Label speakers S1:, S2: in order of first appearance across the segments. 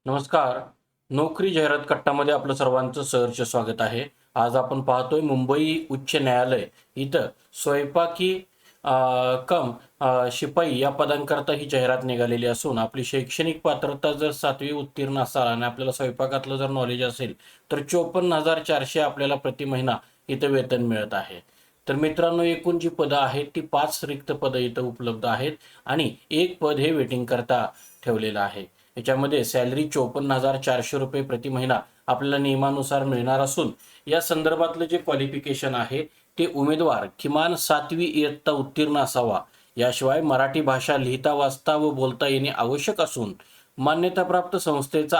S1: नमस्कार. नोकरी जाहिरात कट्टामध्ये आपलं सर्वांचं सहर्ष स्वागत आहे. आज आपण पाहतोय मुंबई उच्च न्यायालय इथं स्वयंपाकी अ, कम शिपाई या पदांकरता ही जाहिरात निघालेली असून आपली शैक्षणिक पात्रता जर 7वी उत्तीर्ण असाल आणि आपल्याला स्वयंपाकातलं जर नॉलेज असेल तर 54,400 आपल्याला प्रति महिना इथं वेतन मिळत आहे. तर मित्रांनो, एकूण जी पदं आहेत ती 5 रिक्त पदं इथं उपलब्ध आहेत आणि एक पद हे वेटिंग करता ठेवलेलं आहे. याच्यामध्ये सॅलरी 54,400 रुपये प्रति महिना आपल्याला नियमानुसार मिळणार असून या संदर्भातलं जे क्वालिफिकेशन आहे ते उमेदवार किमान 7वी इयत्ता उत्तीर्ण असावा. याशिवाय मराठी भाषा लिहिता वाचता व बोलता येणे आवश्यक असून मान्यताप्राप्त संस्थेचा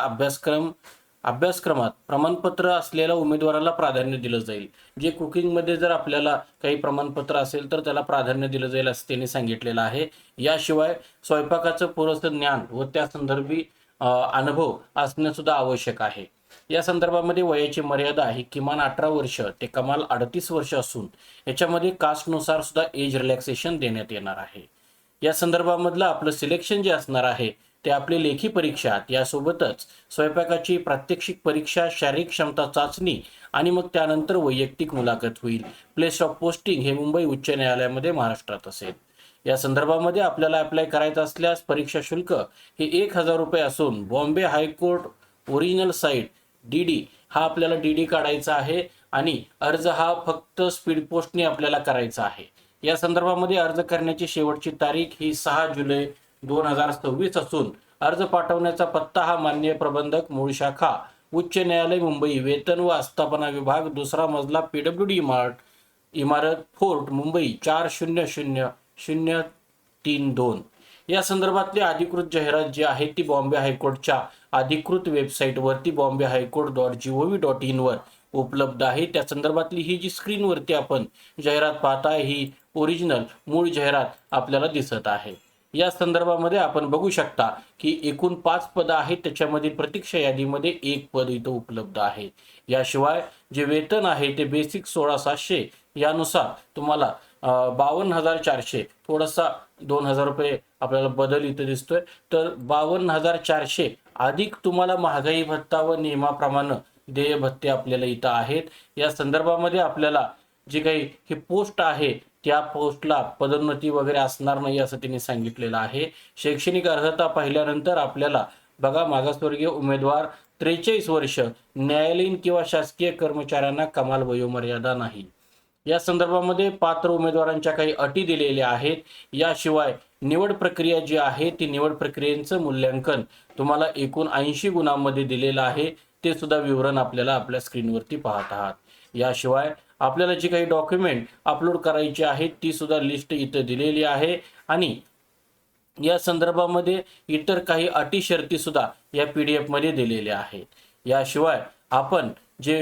S1: अभ्यासक्रमात प्रमाणपत्र असलेल्या उमेदवाराला प्राधान्य दिलं जाईल. जे कुकिंगमध्ये जर आपल्याला काही प्रमाणपत्र असेल तर त्याला प्राधान्य दिलं जाईल असं त्यांनी सांगितलेलं आहे. याशिवाय स्वयंपाकाचं पुरेसं ज्ञान व त्या संदर्भी अनुभव असणे सुद्धा आवश्यक आहे. या संदर्भामध्ये वयाची मर्यादा ही किमान 18 वर्ष ते कमाल 38 वर्ष असून याच्यामध्ये कास्टनुसार सुद्धा एज रिलॅक्सेशन देण्यात येणार आहे. या संदर्भामधलं आपलं सिलेक्शन जे असणार आहे ते आपली लेखी परीक्षा यासोबतच स्वयंपाकाची प्रात्यक्षिक परीक्षा, शारीरिक क्षमता चाचणी आणि मग त्यानंतर वैयक्तिक मुलाखत होईल. प्लेस ऑफ पोस्टिंग हे मुंबई उच्च न्यायालयामध्ये महाराष्ट्रात असेल. या संदर्भामध्ये आपल्याला अप्लाय करायचं असल्यास परीक्षा शुल्क हे 1,000 रुपये असून Bombay high court original site D हा आपल्याला डी काढायचा आहे आणि अर्ज हा फक्त स्पीड पोस्टने आपल्याला करायचा आहे. या संदर्भामध्ये अर्ज करण्याची शेवटची तारीख ही 6 जुलै 2026 असून अर्ज पाठवण्याचा पत्ता हा माननीय प्रबंधक मूळ शाखा उच्च न्यायालय मुंबई वेतन व आस्थापना विभाग 2रा मजला PWD इमारत फोर्ट मुंबई 400032. या संदर्भातली अधिकृत जाहिरात जी आहे ती बॉम्बे हायकोर्टच्या अधिकृत वेबसाईटवरती bombay.high.court.gov.in वर उपलब्ध आहे. त्या संदर्भातली ही जी स्क्रीनवरती आपण जाहिरात पाहताय ही ओरिजिनल मूळ जाहिरात आपल्याला दिसत आहे. या संदर्भामध्ये आपण बघू शकता की एकूण 5 पदं आहेत, त्याच्यामधील प्रतीक्षा यादीमध्ये एक पद इथं उपलब्ध आहे. याशिवाय जे वेतन आहे ते बेसिक 16,700 यानुसार तुम्हाला 52,400 थोडासा 2,000 रुपये आपल्याला बदल इथं दिसतोय. तर 52,400 अधिक तुम्हाला महागाई भत्ता व नियमाप्रमाणे देय भत्ते आपल्याला इथं आहेत. या संदर्भामध्ये आपल्याला जी काही ही पोस्ट आहे त्या पोस्टला पदोन्नती वगैरे असणार नाही असं त्यांनी सांगितलेलं आहे. शैक्षणिक अर्हता पाहिल्यानंतर आपल्याला बघा, मागासवर्गीय उमेदवार 43 वर्ष, न्यायालयीन किंवा शासकीय कर्मचाऱ्यांना कमाल वयोमर्यादा नाही. या संदर्भामध्ये पात्र उमेदवारांच्या काही अटी दिलेल्या आहेत. याशिवाय निवड प्रक्रिया जी आहे ती निवड प्रक्रियेचं मूल्यांकन तुम्हाला एकूण 80 गुणांमध्ये दिलेलं आहे. ते सुद्धा विवरण आपल्याला आपल्या स्क्रीनवरती पाहत आहात. याशिवाय आपल्याला जी काही डॉक्युमेंट अपलोड करायची आहेत ती सुद्धा लिस्ट इथं दिलेली आहे आणि या संदर्भामध्ये इतर काही अटी शर्ती सुद्धा या PDF मध्ये दिलेल्या आहेत. याशिवाय आपण जे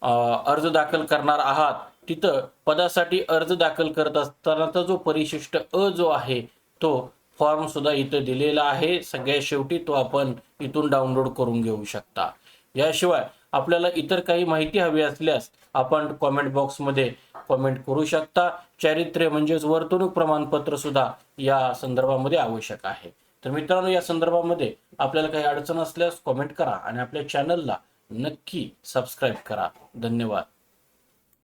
S1: अर्ज दाखल करणार आहात तिथं पदासाठी अर्ज दाखल करत असतानाचा जो परिशिष्ट जो आहे तो फॉर्म सुद्धा इथं दिलेला आहे. सगळ्यात शेवटी तो आपण इथून डाउनलोड करून घेऊ शकता. याशिवाय आपल्याला इतर काही माहिती हवी असल्यास आपण कॉमेंट बॉक्समध्ये कॉमेंट करू शकता. चारित्र्य म्हणजेच वर्तणूक प्रमाणपत्र सुद्धा या संदर्भामध्ये आवश्यक आहे. तर मित्रांनो, या संदर्भामध्ये आपल्याला काही अडचण असल्यास कॉमेंट करा आणि आपल्या चॅनलला नक्की सबस्क्राईब करा. धन्यवाद.